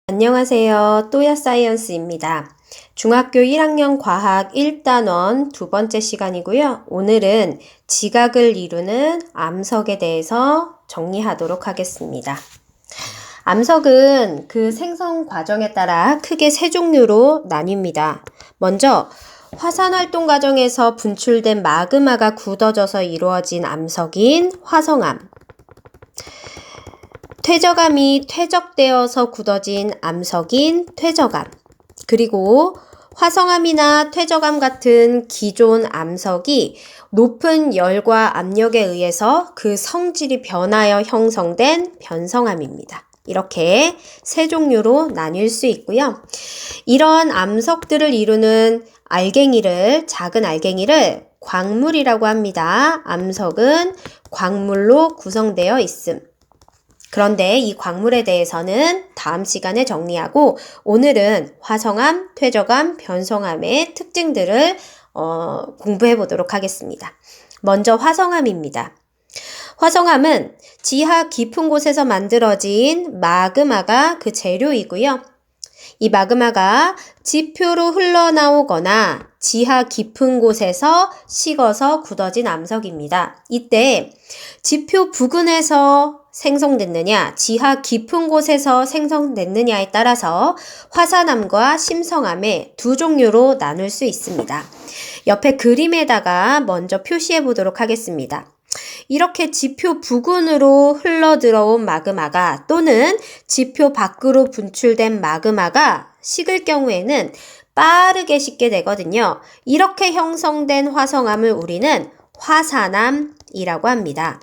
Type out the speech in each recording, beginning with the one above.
안녕하세요. 또야사이언스입니다. 중학교 1학년 과학 1단원 두 번째 시간이고요. 오늘은 지각을 이루는 암석에 대해서 정리하도록 하겠습니다. 암석은 그 생성 과정에 따라 크게 세 종류로 나뉩니다. 먼저 화산활동 과정에서 분출된 마그마가 굳어져서 이루어진 암석인 화성암, 퇴적암이 퇴적되어서 굳어진 암석인 퇴적암, 그리고 화성암이나 퇴적암 같은 기존 암석이 높은 열과 압력에 의해서 그 성질이 변하여 형성된 변성암입니다. 이렇게 세 종류로 나뉠 수 있고요. 이런 암석들을 이루는 작은 알갱이를 광물이라고 합니다. 암석은 광물로 구성되어 있음. 그런데 이 광물에 대해서는 다음 시간에 정리하고 오늘은 화성암, 퇴적암, 변성암의 특징들을 공부해 보도록 하겠습니다. 먼저 화성암입니다. 화성암은 지하 깊은 곳에서 만들어진 마그마가 그 재료이고요. 이 마그마가 지표로 흘러나오거나 지하 깊은 곳에서 식어서 굳어진 암석입니다. 이때 지표 부근에서 생성됐느냐, 지하 깊은 곳에서 생성됐느냐에 따라서 화산암과 심성암의 두 종류로 나눌 수 있습니다. 옆에 그림에다가 먼저 표시해 보도록 하겠습니다. 이렇게 지표 부근으로 흘러들어온 마그마가 또는 지표 밖으로 분출된 마그마가 식을 경우에는 빠르게 식게 되거든요. 이렇게 형성된 화성암을 우리는 화산암이라고 합니다.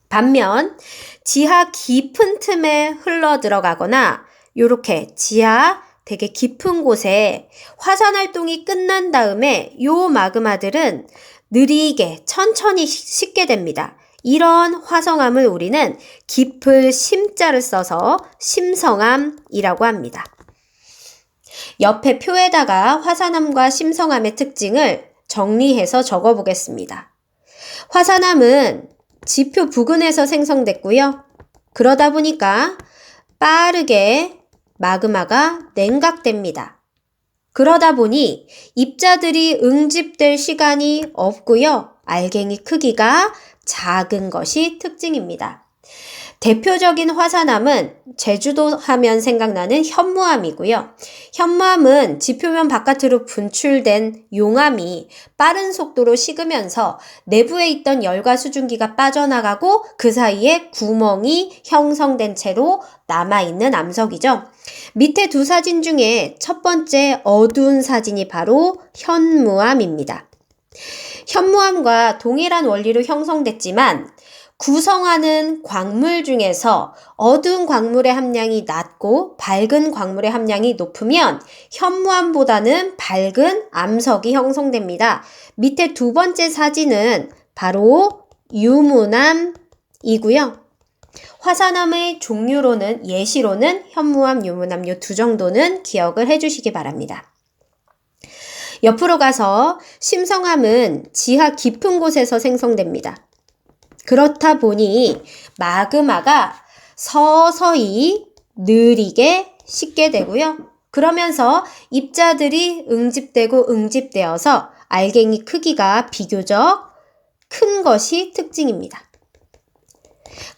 반면 지하 깊은 틈에 흘러 들어가거나 이렇게 지하 되게 깊은 곳에 화산 활동이 끝난 다음에 이 마그마들은 느리게 천천히 식게 됩니다. 이런 화성암을 우리는 깊을 심자를 써서 심성암이라고 합니다. 옆에 표에다가 화산암과 심성암의 특징을 정리해서 적어보겠습니다. 화산암은 지표 부근에서 생성됐고요. 그러다 보니까 빠르게 마그마가 냉각됩니다. 그러다 보니 입자들이 응집될 시간이 없고요. 알갱이 크기가 작은 것이 특징입니다. 대표적인 화산암은 제주도 하면 생각나는 현무암이고요. 현무암은 지표면 바깥으로 분출된 용암이 빠른 속도로 식으면서 내부에 있던 열과 수증기가 빠져나가고 그 사이에 구멍이 형성된 채로 남아있는 암석이죠. 밑에 두 사진 중에 첫 번째 어두운 사진이 바로 현무암입니다. 현무암과 동일한 원리로 형성됐지만 구성하는 광물 중에서 어두운 광물의 함량이 낮고 밝은 광물의 함량이 높으면 현무암보다는 밝은 암석이 형성됩니다. 밑에 두 번째 사진은 바로 유문암이고요. 화산암의 종류로는 예시로는 현무암, 유문암 이 두 정도는 기억을 해주시기 바랍니다. 옆으로 가서 심성암은 지하 깊은 곳에서 생성됩니다. 그렇다 보니 마그마가 서서히 느리게 식게 되고요. 그러면서 입자들이 응집되어서 알갱이 크기가 비교적 큰 것이 특징입니다.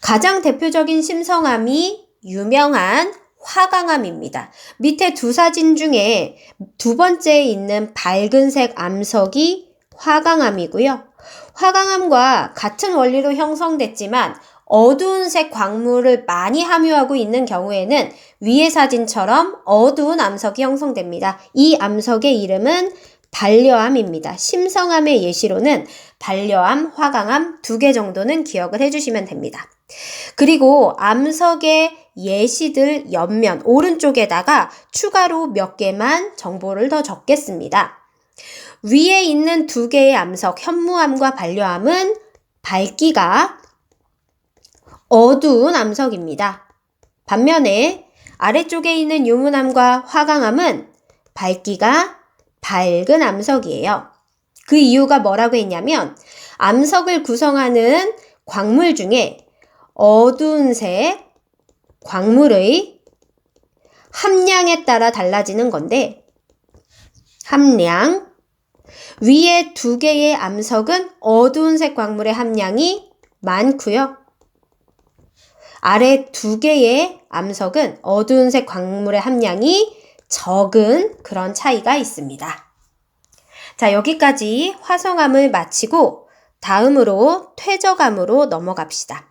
가장 대표적인 심성암이 유명한 화강암입니다. 밑에 두 사진 중에 두 번째에 있는 밝은색 암석이 화강암이고요. 화강암과 같은 원리로 형성됐지만 어두운 색 광물을 많이 함유하고 있는 경우에는 위의 사진처럼 어두운 암석이 형성됩니다. 이 암석의 이름은 반려암입니다. 심성암의 예시로는 반려암, 화강암 두 개 정도는 기억을 해주시면 됩니다. 그리고 암석의 예시들 옆면 오른쪽에다가 추가로 몇 개만 정보를 더 적겠습니다. 위에 있는 두 개의 암석, 현무암과 반려암은 밝기가 어두운 암석입니다. 반면에 아래쪽에 있는 유문암과 화강암은 밝기가 밝은 암석이에요. 그 이유가 뭐라고 했냐면 암석을 구성하는 광물 중에 어두운 색 광물의 함량에 따라 달라지는 건데 함량 위에 2개의 암석은 어두운 색 광물의 함량이 많고요. 아래 2개의 암석은 어두운 색 광물의 함량이 적은 그런 차이가 있습니다. 자, 여기까지 화성암을 마치고 다음으로 퇴적암으로 넘어갑시다.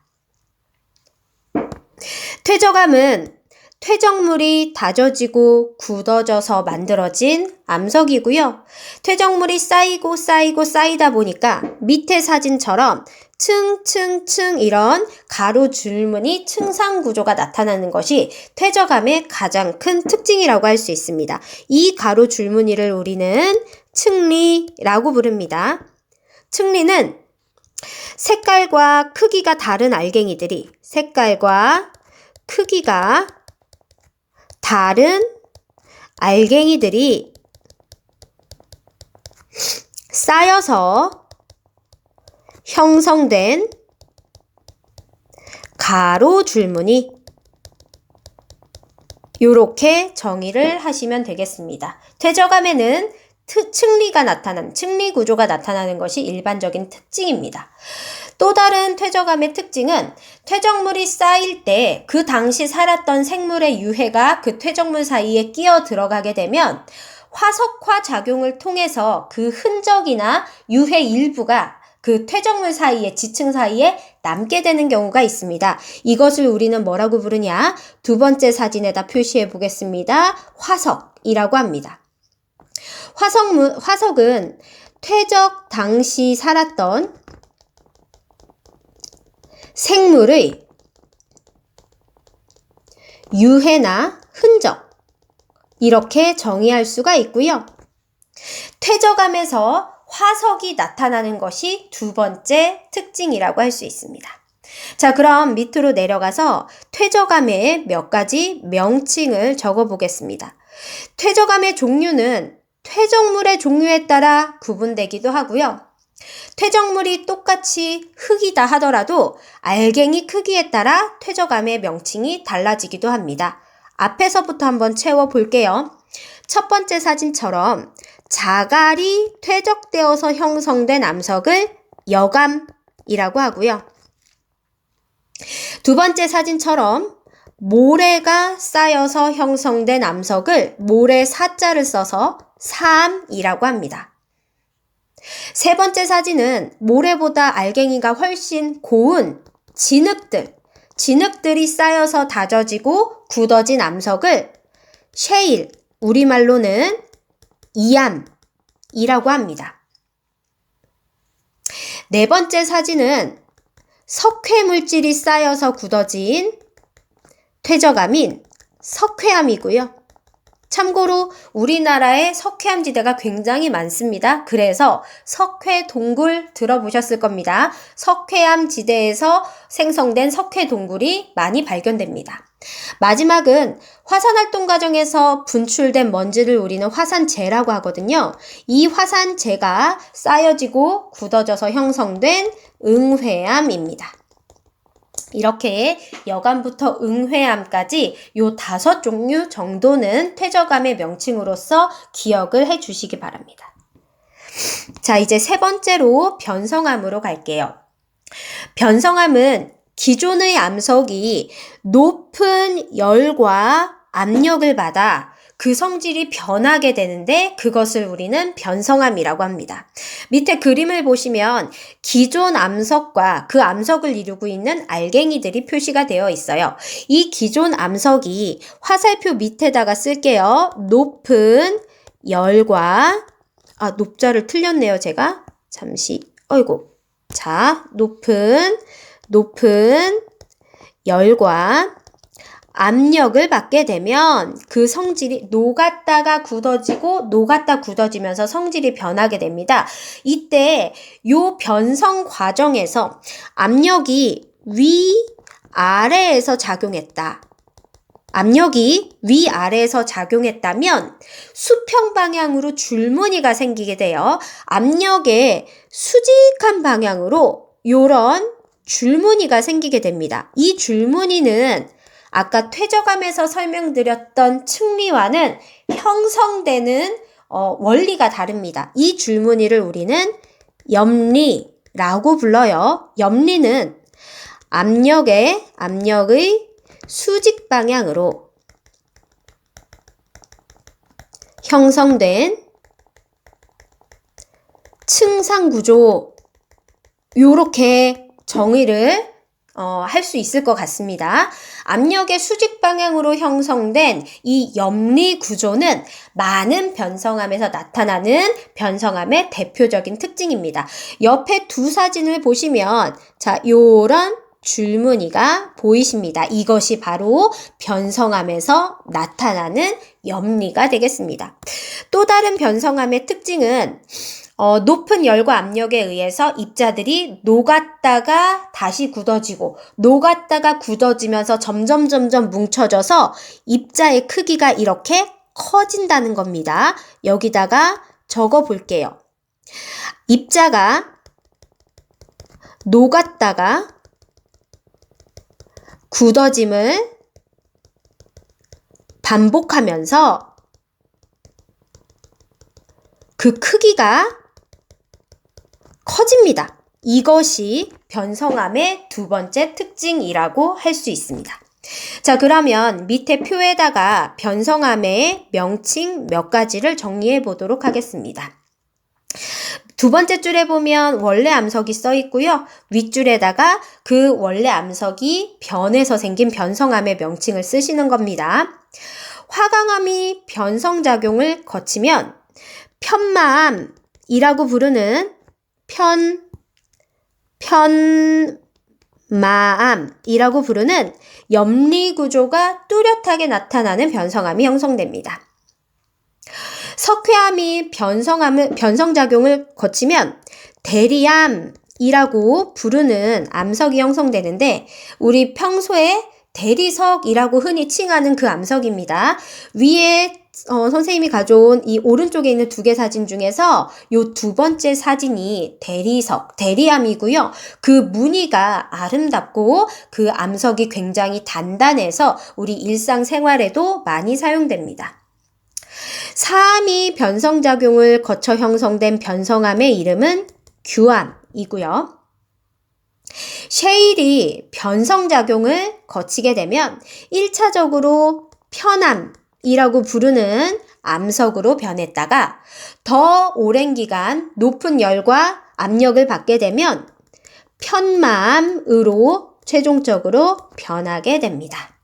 퇴적암은 퇴적물이 다져지고 굳어져서 만들어진 암석이고요. 퇴적물이 쌓이다 보니까 밑에 사진처럼 층층층 이런 가로 줄무늬 층상 구조가 나타나는 것이 퇴적암의 가장 큰 특징이라고 할 수 있습니다. 이 가로 줄무늬를 우리는 층리라고 부릅니다. 층리는 색깔과 크기가 다른 알갱이들이 색깔과 크기가 다른 알갱이들이 쌓여서 형성된 가로 줄무늬 요렇게 정의를 하시면 되겠습니다. 퇴적암에는 층리 구조가 나타나는 것이 일반적인 특징입니다. 또 다른 퇴적암의 특징은 퇴적물이 쌓일 때 그 당시 살았던 생물의 유해가 그 퇴적물 사이에 끼어 들어가게 되면 화석화 작용을 통해서 그 흔적이나 유해 일부가 그 퇴적물 사이에, 지층 사이에 남게 되는 경우가 있습니다. 이것을 우리는 뭐라고 부르냐? 2번째 사진에다 표시해 보겠습니다. 화석이라고 합니다. 화석은 퇴적 당시 살았던 생물의 유해나 흔적 이렇게 정의할 수가 있고요. 퇴적암에서 화석이 나타나는 것이 2번째 특징이라고 할 수 있습니다. 자, 그럼 밑으로 내려가서 퇴적암의 몇 가지 명칭을 적어 보겠습니다. 퇴적암의 종류는 퇴적물의 종류에 따라 구분되기도 하고요. 퇴적물이 똑같이 흙이다 하더라도 알갱이 크기에 따라 퇴적암의 명칭이 달라지기도 합니다. 앞에서부터 한번 채워볼게요. 첫 번째 사진처럼 자갈이 퇴적되어서 형성된 암석을 여감이라고 하고요. 2번째 사진처럼 모래가 쌓여서 형성된 암석을 모래 사자를 써서 사암이라고 합니다. 3번째 사진은 모래보다 알갱이가 훨씬 고운 진흙들이 쌓여서 다져지고 굳어진 암석을 셰일, 우리말로는 이암이라고 합니다. 4번째 사진은 석회 물질이 쌓여서 굳어진 퇴적암인 석회암이고요. 참고로 우리나라에 석회암 지대가 굉장히 많습니다. 그래서 석회 동굴 들어보셨을 겁니다. 석회암 지대에서 생성된 석회 동굴이 많이 발견됩니다. 마지막은 화산활동 과정에서 분출된 먼지를 우리는 화산재라고 하거든요. 이 화산재가 쌓여지고 굳어져서 형성된 응회암입니다. 이렇게 여감부터 응회암까지 요 5종류 정도는 퇴적암의 명칭으로서 기억을 해 주시기 바랍니다. 자, 이제 3번째로 변성암으로 갈게요. 변성암은 기존의 암석이 높은 열과 압력을 받아 그 성질이 변하게 되는데 그것을 우리는 변성암이라고 합니다. 밑에 그림을 보시면 기존 암석과 그 암석을 이루고 있는 알갱이들이 표시가 되어 있어요. 이 기존 암석이 화살표 밑에다가 쓸게요. 높은 열과 높자를 틀렸네요, 제가. 잠시. 자, 높은 열과 압력을 받게 되면 그 성질이 녹았다 굳어지면서 성질이 변하게 됩니다. 이때 요 변성 과정에서 압력이 위아래에서 작용했다면 수평 방향으로 줄무늬가 생기게 돼요. 압력의 수직한 방향으로 요런 줄무늬가 생기게 됩니다. 이 줄무늬는 아까 퇴적암에서 설명드렸던 층리와는 형성되는 원리가 다릅니다. 이 줄무늬를 우리는 염리라고 불러요. 염리는 압력의 수직 방향으로 형성된 층상 구조, 요렇게 정의를 할 수 있을 것 같습니다. 압력의 수직 방향으로 형성된 이 염리 구조는 많은 변성암에서 나타나는 변성암의 대표적인 특징입니다. 옆에 두 사진을 보시면 자, 요런 줄무늬가 보이십니다. 이것이 바로 변성암에서 나타나는 염리가 되겠습니다. 또 다른 변성암의 특징은 높은 열과 압력에 의해서 입자들이 녹았다가 다시 굳어지고 녹았다가 굳어지면서 점점 뭉쳐져서 입자의 크기가 이렇게 커진다는 겁니다. 여기다가 적어 볼게요. 입자가 녹았다가 굳어짐을 반복하면서 그 크기가 커집니다. 이것이 변성암의 두 번째 특징이라고 할 수 있습니다. 자, 그러면 밑에 표에다가 변성암의 명칭 몇 가지를 정리해 보도록 하겠습니다. 두 번째 줄에 보면 원래 암석이 써 있고요. 윗줄에다가 그 원래 암석이 변해서 생긴 변성암의 명칭을 쓰시는 겁니다. 화강암이 변성작용을 거치면 편마암이라고 부르는 편마암이라고 부르는 염리 구조가 뚜렷하게 나타나는 변성암이 형성됩니다. 석회암이 변성작용을 거치면 대리암이라고 부르는 암석이 형성되는데 우리 평소에 대리석이라고 흔히 칭하는 그 암석입니다. 위에 선생님이 가져온 이 오른쪽에 있는 두 개 사진 중에서 요 두 번째 사진이 대리암이고요. 그 무늬가 아름답고 그 암석이 굉장히 단단해서 우리 일상생활에도 많이 사용됩니다. 사암이 변성작용을 거쳐 형성된 변성암의 이름은 규암이고요. 셰일이 변성작용을 거치게 되면 1차적으로 편암이라고 부르는 암석으로 변했다가 더 오랜 기간 높은 열과 압력을 받게 되면 편마암으로 최종적으로 변하게 됩니다.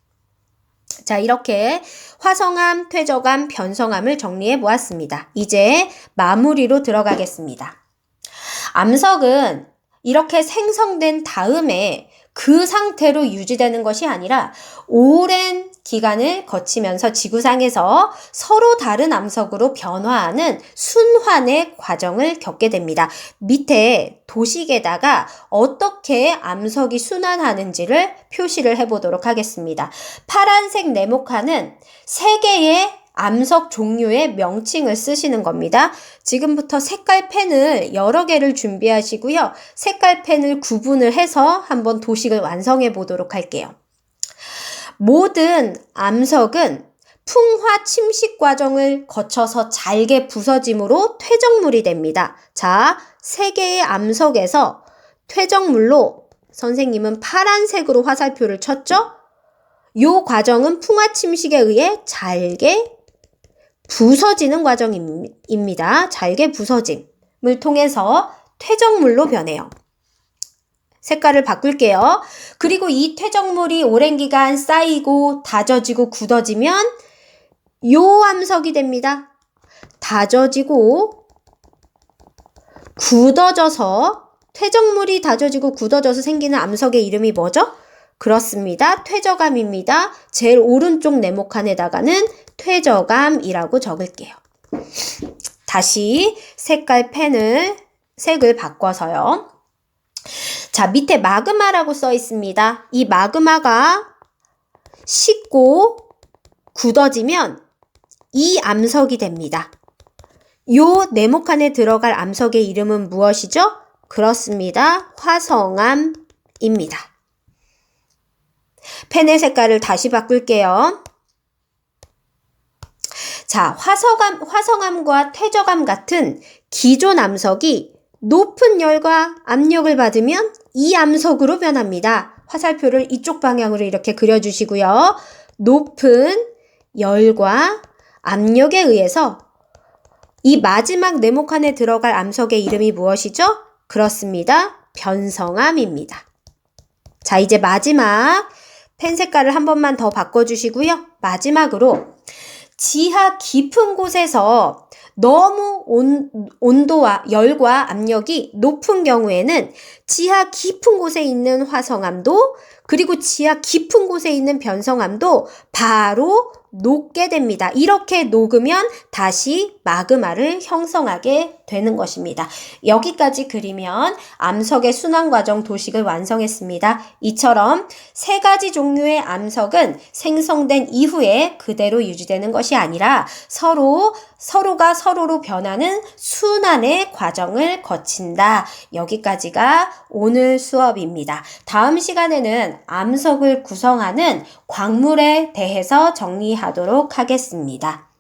자, 이렇게 화성암, 퇴적암, 변성암을 정리해 보았습니다. 이제 마무리로 들어가겠습니다. 암석은 이렇게 생성된 다음에 그 상태로 유지되는 것이 아니라 오랜 기간을 거치면서 지구상에서 서로 다른 암석으로 변화하는 순환의 과정을 겪게 됩니다. 밑에 도식에다가 어떻게 암석이 순환하는지를 표시를 해보도록 하겠습니다. 파란색 네모칸은 3개의 암석 종류의 명칭을 쓰시는 겁니다. 지금부터 색깔 펜을 여러 개를 준비하시고요. 색깔 펜을 구분을 해서 한번 도식을 완성해 보도록 할게요. 모든 암석은 풍화 침식 과정을 거쳐서 잘게 부서짐으로 퇴적물이 됩니다. 자, 3개의 암석에서 퇴적물로 선생님은 파란색으로 화살표를 쳤죠? 요 과정은 풍화 침식에 의해 잘게 부서지는 과정입니다. 잘게 부서짐을 통해서 퇴적물로 변해요. 색깔을 바꿀게요. 그리고 이 퇴적물이 오랜 기간 쌓이고 다져지고 굳어지면 요 암석이 됩니다. 다져지고 굳어져서 퇴적물이 다져지고 굳어져서 생기는 암석의 이름이 뭐죠? 그렇습니다. 퇴적암입니다. 제일 오른쪽 네모칸에다가는 퇴적암이라고 적을게요. 다시 색깔 펜을 색을 바꿔서요. 자, 밑에 마그마라고 써 있습니다. 이 마그마가 식고 굳어지면 이 암석이 됩니다. 요 네모칸에 들어갈 암석의 이름은 무엇이죠? 그렇습니다. 화성암입니다. 펜의 색깔을 다시 바꿀게요. 자, 화성암과 퇴적암 같은 기존 암석이 높은 열과 압력을 받으면 이 암석으로 변합니다. 화살표를 이쪽 방향으로 이렇게 그려주시고요. 높은 열과 압력에 의해서 이 마지막 네모칸에 들어갈 암석의 이름이 무엇이죠? 그렇습니다. 변성암입니다. 자, 이제 마지막 펜 색깔을 한 번만 더 바꿔주시고요. 마지막으로 지하 깊은 곳에서 너무 온도와 열과 압력이 높은 경우에는 지하 깊은 곳에 있는 화성암도 그리고 지하 깊은 곳에 있는 변성암도 바로 녹게 됩니다. 이렇게 녹으면 다시 마그마를 형성하게 되는 것입니다. 여기까지 그리면 암석의 순환 과정 도식을 완성했습니다. 이처럼 세 가지 종류의 암석은 생성된 이후에 그대로 유지되는 것이 아니라 서로가 서로로 변하는 순환의 과정을 거친다. 여기까지가 오늘 수업입니다. 다음 시간에는 암석을 구성하는 광물에 대해서 정리하도록 하겠습니다.